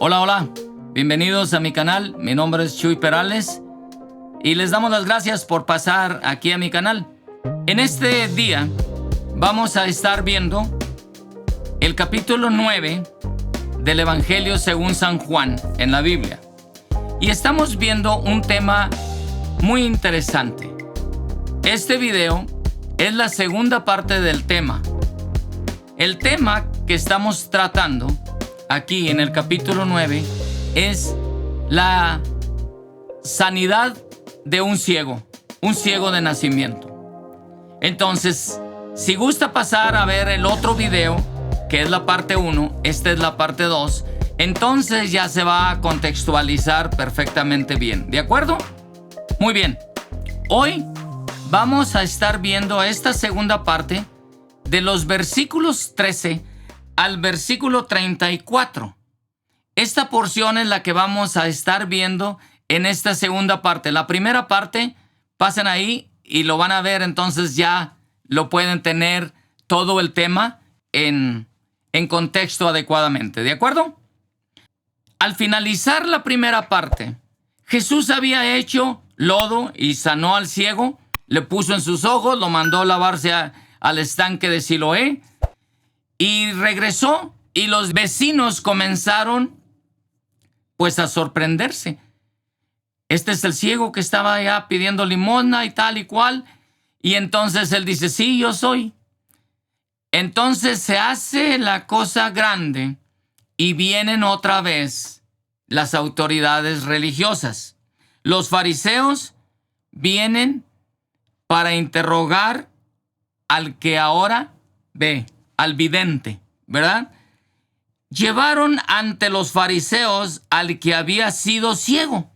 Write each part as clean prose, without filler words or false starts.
Hola, hola, bienvenidos a mi canal. Mi nombre es Chuy Perales y les damos las gracias por pasar aquí a mi canal. En este día vamos a estar viendo el capítulo 9 del Evangelio según San Juan en la Biblia. Y estamos viendo un tema muy interesante. Este video es la segunda parte del tema. El tema que estamos tratando aquí en el capítulo 9 es la sanidad de un ciego de nacimiento. Entonces, si gusta pasar a ver el otro video, que es la parte 1, esta es la parte 2, entonces ya se va a contextualizar perfectamente bien. ¿De acuerdo? Muy bien. Hoy vamos a estar viendo esta segunda parte de los versículos 13 al versículo 34. Esta porción es la que vamos a estar viendo en esta segunda parte. La primera parte, pasen ahí y lo van a ver, entonces ya lo pueden tener todo el tema en contexto adecuadamente. ¿De acuerdo? Al finalizar la primera parte, Jesús había hecho lodo y sanó al ciego, le puso en sus ojos, lo mandó lavarse al estanque de Siloé y regresó, y los vecinos comenzaron pues a sorprenderse. Este es el ciego que estaba allá pidiendo limosna y tal y cual, y entonces él dice, sí, yo soy. Entonces se hace la cosa grande y vienen otra vez las autoridades religiosas. Los fariseos vienen para interrogar al que ahora ve, al vidente, ¿verdad? Llevaron ante los fariseos al que había sido ciego,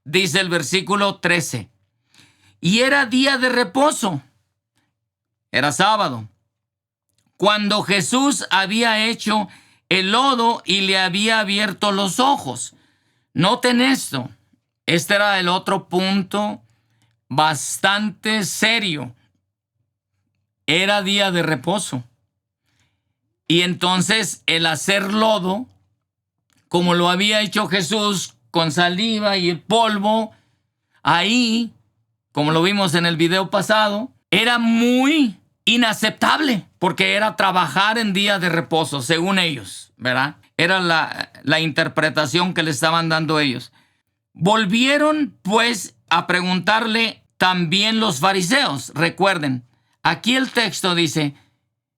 dice el versículo 13. Y era día de reposo, era sábado, cuando Jesús había hecho el lodo y le había abierto los ojos. Noten esto, este era el otro punto bastante serio. Era día de reposo. Y entonces el hacer lodo, como lo había hecho Jesús con saliva y el polvo, ahí, como lo vimos en el video pasado, era muy inaceptable, porque era trabajar en día de reposo, según ellos, ¿verdad? Era la interpretación que le estaban dando ellos. Volvieron, pues, a preguntarle también los fariseos. Recuerden, aquí el texto dice,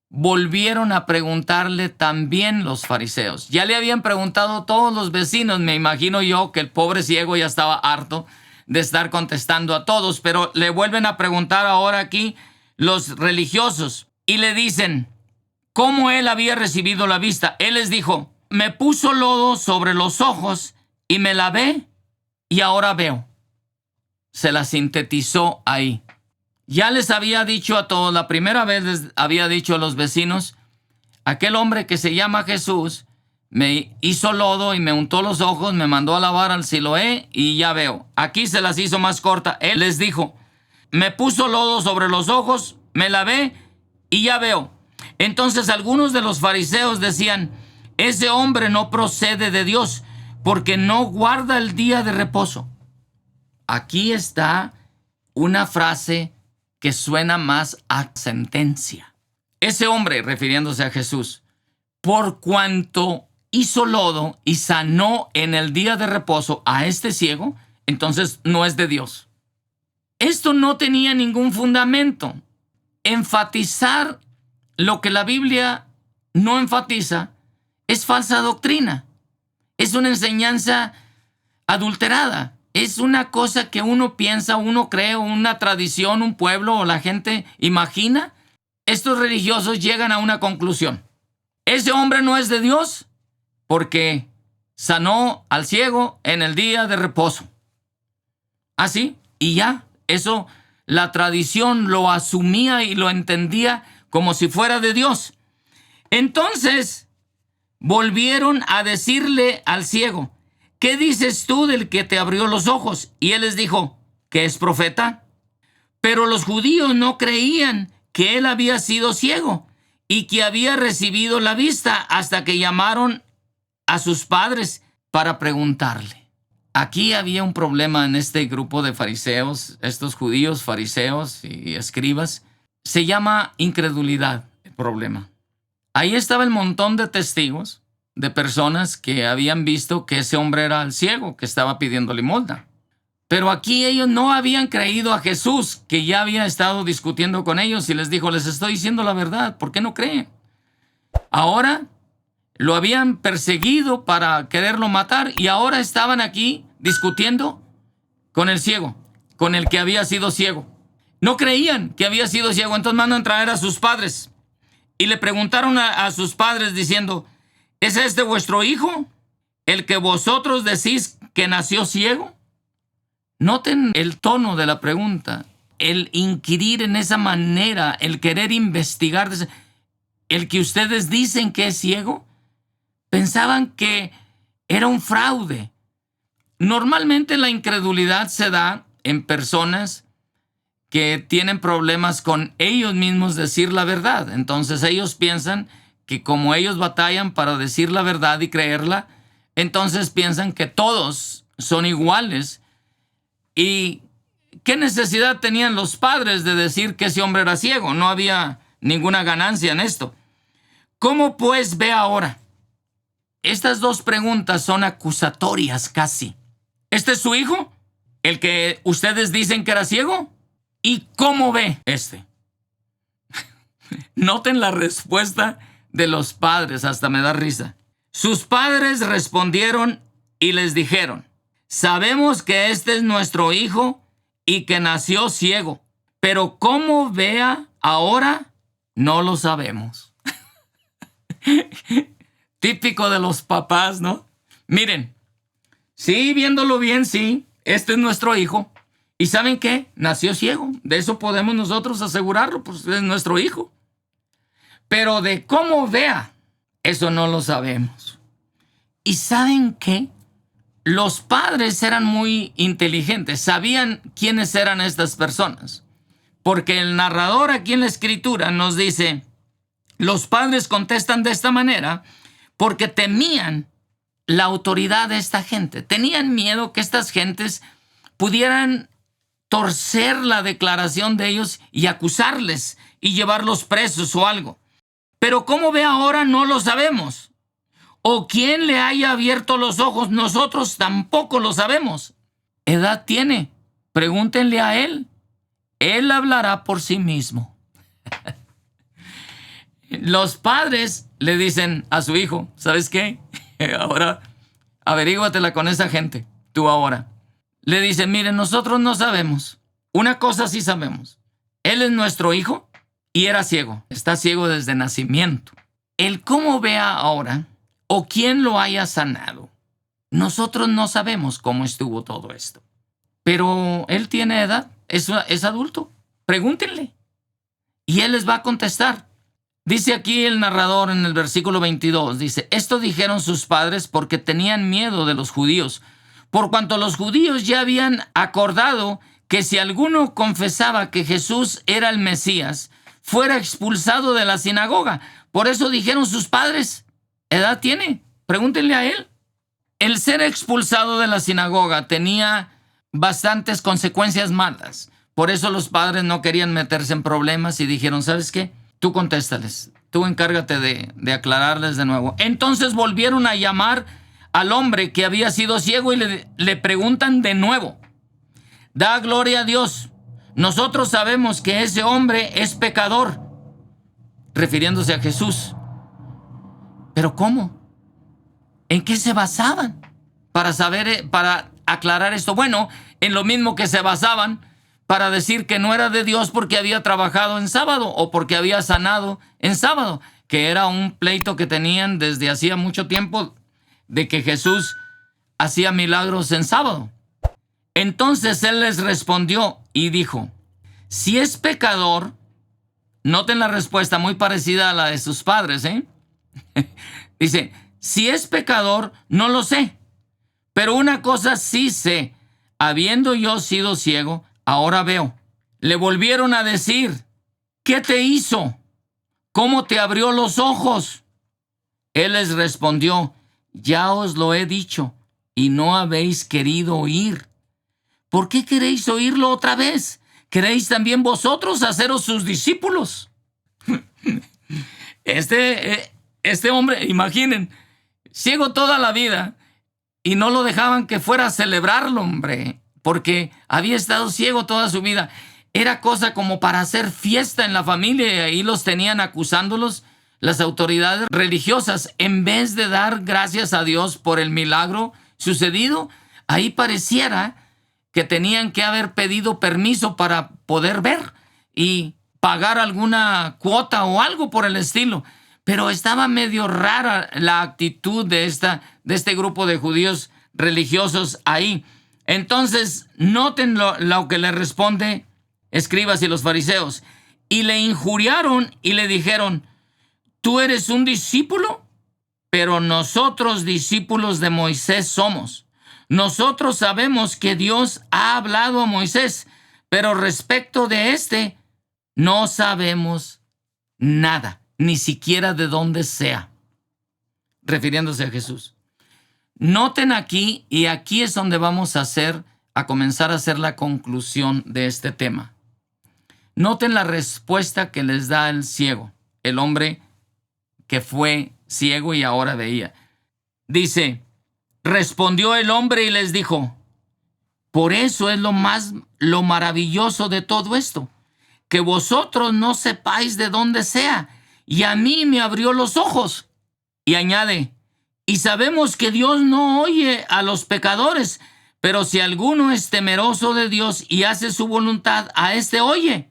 volvieron a preguntarle también los fariseos. Ya le habían preguntado todos los vecinos. Me imagino yo que el pobre ciego ya estaba harto de estar contestando a todos, pero le vuelven a preguntar ahora aquí los religiosos y le dicen cómo él había recibido la vista. Él les dijo, me puso lodo sobre los ojos y me lavé y ahora veo. Se la sintetizó ahí. Ya les había dicho a todos, la primera vez les había dicho a los vecinos, aquel hombre que se llama Jesús me hizo lodo y me untó los ojos, me mandó a lavar al Siloé y ya veo. Aquí se las hizo más corta. Él les dijo, me puso lodo sobre los ojos, me lavé y ya veo. Entonces algunos de los fariseos decían, ese hombre no procede de Dios porque no guarda el día de reposo. Aquí está una frase que suena más a sentencia. Ese hombre, refiriéndose a Jesús, por cuanto hizo lodo y sanó en el día de reposo a este ciego, entonces no es de Dios. Esto no tenía ningún fundamento. Enfatizar lo que la Biblia no enfatiza es falsa doctrina. Es una enseñanza adulterada. Es una cosa que uno piensa, uno cree, una tradición, un pueblo o la gente imagina. Estos religiosos llegan a una conclusión. Ese hombre no es de Dios porque sanó al ciego en el día de reposo. Así, y ya, eso la tradición lo asumía y lo entendía como si fuera de Dios. Entonces, volvieron a decirle al ciego, ¿qué dices tú del que te abrió los ojos? Y él les dijo, ¿que es profeta? Pero los judíos no creían que él había sido ciego y que había recibido la vista hasta que llamaron a sus padres para preguntarle. Aquí había un problema en este grupo de fariseos, estos judíos, fariseos y escribas. Se llama incredulidad el problema. Ahí estaba el montón de testigos, de personas que habían visto que ese hombre era el ciego, que estaba pidiendo limosna. Pero aquí ellos no habían creído a Jesús, que ya había estado discutiendo con ellos y les dijo, les estoy diciendo la verdad, ¿por qué no creen? Ahora lo habían perseguido para quererlo matar y ahora estaban aquí discutiendo con el ciego, con el que había sido ciego. No creían que había sido ciego, entonces mandan traer a sus padres y le preguntaron a sus padres diciendo, ¿es este vuestro hijo, el que vosotros decís que nació ciego? Noten el tono de la pregunta, el inquirir en esa manera, el querer investigar, el que ustedes dicen que es ciego. Pensaban que era un fraude. Normalmente la incredulidad se da en personas que tienen problemas con ellos mismos decir la verdad. Entonces ellos piensan que como ellos batallan para decir la verdad y creerla, entonces piensan que todos son iguales. ¿Y qué necesidad tenían los padres de decir que ese hombre era ciego? No había ninguna ganancia en esto. ¿Cómo pues ve ahora? Estas dos preguntas son acusatorias casi. ¿Este es su hijo? ¿El que ustedes dicen que era ciego? ¿Y cómo ve este? Noten la respuesta de los padres, hasta me da risa. Sus padres respondieron y les dijeron, sabemos que este es nuestro hijo y que nació ciego, pero cómo vea ahora no lo sabemos. Típico de los papás, ¿no? Miren, sí, viéndolo bien, sí, este es nuestro hijo. ¿Y saben qué? Nació ciego. De eso podemos nosotros asegurarlo, pues es nuestro hijo. Pero de cómo vea, eso no lo sabemos. ¿Y saben qué? Los padres eran muy inteligentes, sabían quiénes eran estas personas. Porque el narrador aquí en la escritura nos dice, los padres contestan de esta manera porque temían la autoridad de esta gente. Tenían miedo que estas gentes pudieran torcer la declaración de ellos y acusarles y llevarlos presos o algo. Pero cómo ve ahora no lo sabemos. O quién le haya abierto los ojos, nosotros tampoco lo sabemos. ¿Edad tiene? Pregúntenle a él. Él hablará por sí mismo. Los padres le dicen a su hijo, ¿sabes qué? Ahora averíguatela con esa gente, tú ahora. Le dicen, miren, nosotros no sabemos. Una cosa sí sabemos. Él es nuestro hijo y era ciego. Está ciego desde nacimiento. El cómo vea ahora o quién lo haya sanado. Nosotros no sabemos cómo estuvo todo esto. Pero él tiene edad, es adulto. Pregúntenle. Y él les va a contestar. Dice aquí el narrador en el versículo 22, dice, esto dijeron sus padres porque tenían miedo de los judíos, por cuanto los judíos ya habían acordado que si alguno confesaba que Jesús era el Mesías, fuera expulsado de la sinagoga. Por eso dijeron sus padres, ¿edad tiene? Pregúntenle a él. El ser expulsado de la sinagoga tenía bastantes consecuencias malas. Por eso los padres no querían meterse en problemas y dijeron, ¿sabes qué? Tú contéstales, tú encárgate de aclararles de nuevo. Entonces volvieron a llamar al hombre que había sido ciego y le preguntan de nuevo. Da gloria a Dios. Nosotros sabemos que ese hombre es pecador, refiriéndose a Jesús. ¿Pero cómo? ¿En qué se basaban para aclarar esto? Bueno, en lo mismo que se basaban para decir que no era de Dios porque había trabajado en sábado o porque había sanado en sábado, que era un pleito que tenían desde hacía mucho tiempo de que Jesús hacía milagros en sábado. Entonces él les respondió y dijo, si es pecador, noten la respuesta muy parecida a la de sus padres, Dice, si es pecador, no lo sé, pero una cosa sí sé, habiendo yo sido ciego, ahora veo. Le volvieron a decir, ¿qué te hizo? ¿Cómo te abrió los ojos? Él les respondió, ya os lo he dicho, y no habéis querido oír. ¿Por qué queréis oírlo otra vez? ¿Queréis también vosotros haceros sus discípulos? Este hombre, imaginen, ciego toda la vida, y no lo dejaban que fuera a celebrarlo, hombre, porque había estado ciego toda su vida. Era cosa como para hacer fiesta en la familia, y ahí los tenían acusándolos las autoridades religiosas. En vez de dar gracias a Dios por el milagro sucedido, ahí pareciera que tenían que haber pedido permiso para poder ver y pagar alguna cuota o algo por el estilo. Pero estaba medio rara la actitud de este grupo de judíos religiosos ahí. Entonces, noten lo que le responde escribas y los fariseos. Y le injuriaron y le dijeron: tú eres un discípulo, pero nosotros discípulos de Moisés somos. Nosotros sabemos que Dios ha hablado a Moisés, pero respecto de este, no sabemos nada, ni siquiera de dónde sea. Refiriéndose a Jesús. Noten aquí, y aquí es donde vamos a comenzar a hacer la conclusión de este tema. Noten la respuesta que les da el ciego, el hombre que fue ciego y ahora veía. Dice: respondió el hombre y les dijo: por eso es lo maravilloso de todo esto, que vosotros no sepáis de dónde sea, y a mí me abrió los ojos. Y añade: y sabemos que Dios no oye a los pecadores, pero si alguno es temeroso de Dios y hace su voluntad, a éste oye.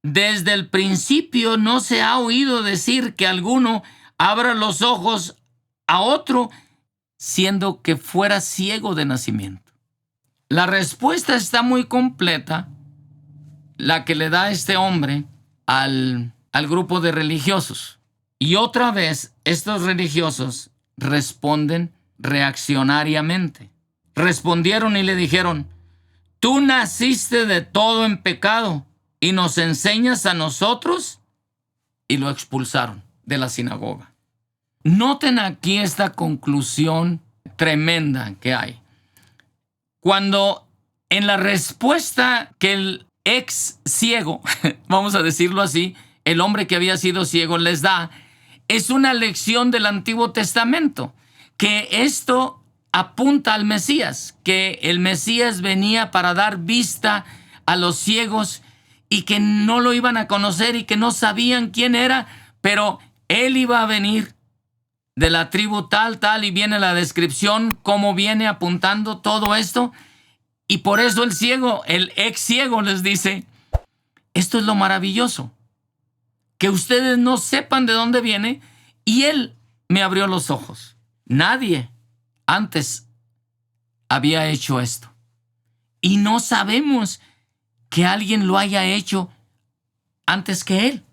Desde el principio no se ha oído decir que alguno abra los ojos a otro, siendo que fuera ciego de nacimiento. La respuesta está muy completa, la que le da este hombre al grupo de religiosos. Y otra vez, estos religiosos responden reaccionariamente. Respondieron y le dijeron: tú naciste de todo en pecado, y nos enseñas a nosotros. Y lo expulsaron de la sinagoga. Noten aquí esta conclusión tremenda que hay. Cuando en la respuesta que el ex ciego, vamos a decirlo así, el hombre que había sido ciego les da, es una lección del Antiguo Testamento, que esto apunta al Mesías, que el Mesías venía para dar vista a los ciegos y que no lo iban a conocer y que no sabían quién era, pero él iba a venir de la tribu tal, y viene la descripción, cómo viene apuntando todo esto. Y por eso el ciego, el ex ciego, les dice: esto es lo maravilloso, que ustedes no sepan de dónde viene, y él me abrió los ojos. Nadie antes había hecho esto, y no sabemos que alguien lo haya hecho antes que él.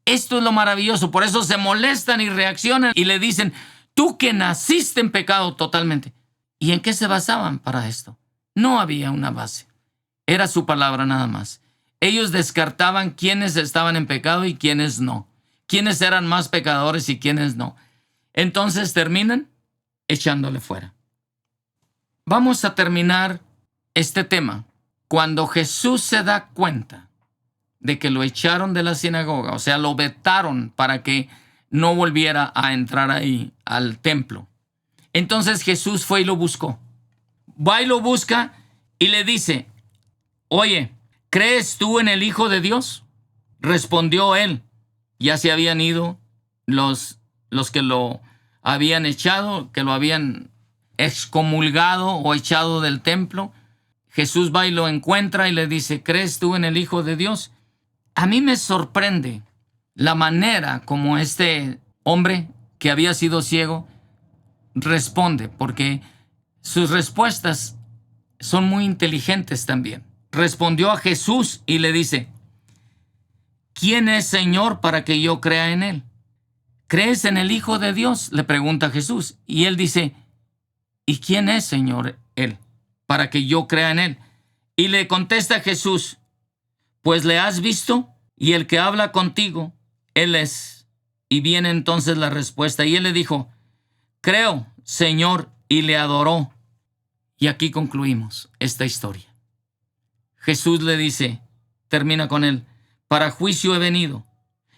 Esto es lo maravilloso. Por eso se molestan y reaccionan y le dicen: tú que naciste en pecado totalmente. ¿Y en qué se basaban para esto? No había una base. Era su palabra nada más. Ellos descartaban quiénes estaban en pecado y quiénes no. Quiénes eran más pecadores y quiénes no. Entonces terminan echándole fuera. Vamos a terminar este tema cuando Jesús se da cuenta de que lo echaron de la sinagoga, o sea, lo vetaron para que no volviera a entrar ahí al templo. Entonces Jesús fue y lo buscó. Va y lo busca y le dice: oye, ¿crees tú en el Hijo de Dios? Respondió él. Ya se habían ido los que lo habían echado, que lo habían excomulgado o echado del templo. Jesús va y lo encuentra y le dice: ¿crees tú en el Hijo de Dios? A mí me sorprende la manera como este hombre que había sido ciego responde, porque sus respuestas son muy inteligentes también. Respondió a Jesús y le dice: ¿quién es Señor para que yo crea en él? ¿Crees en el Hijo de Dios?, le pregunta Jesús. Y él dice: ¿y quién es Señor él para que yo crea en él? Y le contesta Jesús: pues le has visto, y el que habla contigo, él es. Y viene entonces la respuesta. Y él le dijo: creo, Señor, y le adoró. Y aquí concluimos esta historia. Jesús le dice, termina con él, para juicio he venido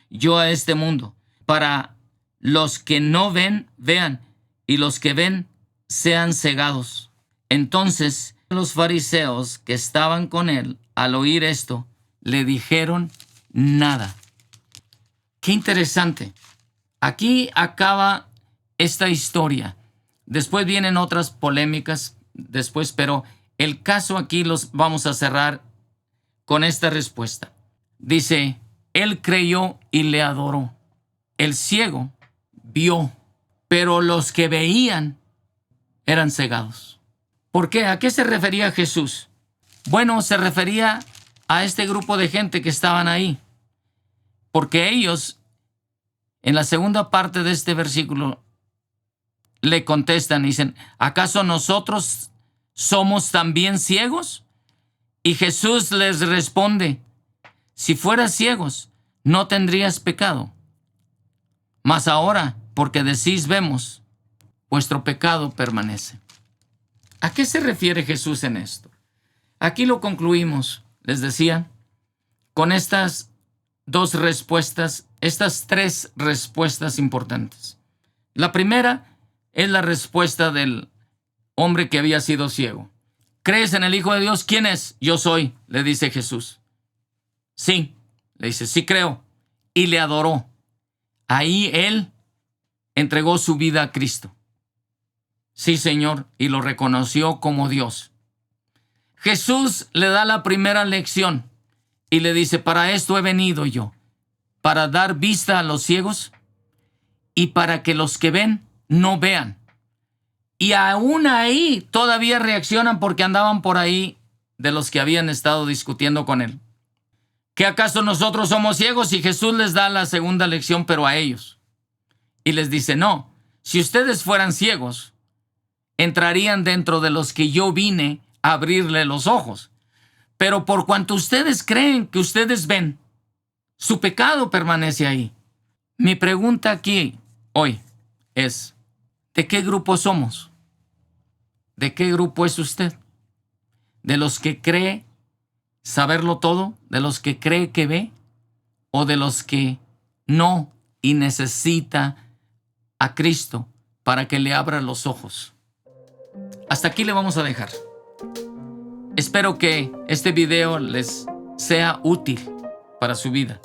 yo a este mundo, para los que no ven, vean, y los que ven, sean cegados. Entonces los fariseos que estaban con él, al oír esto, le dijeron nada. Qué interesante. Aquí acaba esta historia. Después vienen otras polémicas, pero el caso aquí los vamos a cerrar con esta respuesta. Dice, él creyó y le adoró. El ciego vio, pero los que veían eran cegados. ¿Por qué? ¿A qué se refería Jesús? Bueno, se refería a este grupo de gente que estaban ahí. Porque ellos, en la segunda parte de este versículo, le contestan y dicen, ¿acaso nosotros somos también ciegos? Y Jesús les responde, si fueras ciegos, no tendrías pecado. Mas ahora, porque decís vemos, vuestro pecado permanece. ¿A qué se refiere Jesús en esto? Aquí lo concluimos, les decía, con estas dos respuestas, estas tres respuestas importantes. La primera es la respuesta del hombre que había sido ciego. ¿Crees en el Hijo de Dios? ¿Quién es? Yo soy, le dice Jesús. Sí, le dice, sí creo. Y le adoró. Ahí él entregó su vida a Cristo. Sí, Señor, y lo reconoció como Dios. Jesús le da la primera lección y le dice, para esto he venido yo, para dar vista a los ciegos y para que los que ven no vean. Y aún ahí todavía reaccionan porque andaban por ahí de los que habían estado discutiendo con él. ¿Qué acaso nosotros somos ciegos? Y Jesús les da la segunda lección, pero a ellos. Y les dice, no, si ustedes fueran ciegos, entrarían dentro de los que yo vine a abrirle los ojos. Pero por cuanto ustedes creen que ustedes ven, su pecado permanece ahí. Mi pregunta aquí hoy es, ¿de qué grupo somos? ¿De qué grupo es usted? ¿De los que cree saberlo todo? ¿De los que cree que ve? ¿O de los que no y necesita a Cristo para que le abra los ojos? Hasta aquí le vamos a dejar. Espero que este video les sea útil para su vida.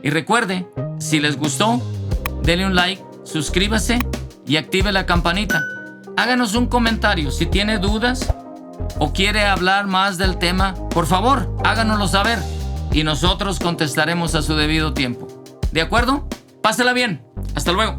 Y recuerde, si les gustó, denle un like, suscríbase y active la campanita. Háganos un comentario si tiene dudas o quiere hablar más del tema. Por favor, háganoslo saber y nosotros contestaremos a su debido tiempo. ¿De acuerdo? Pásela bien. Hasta luego.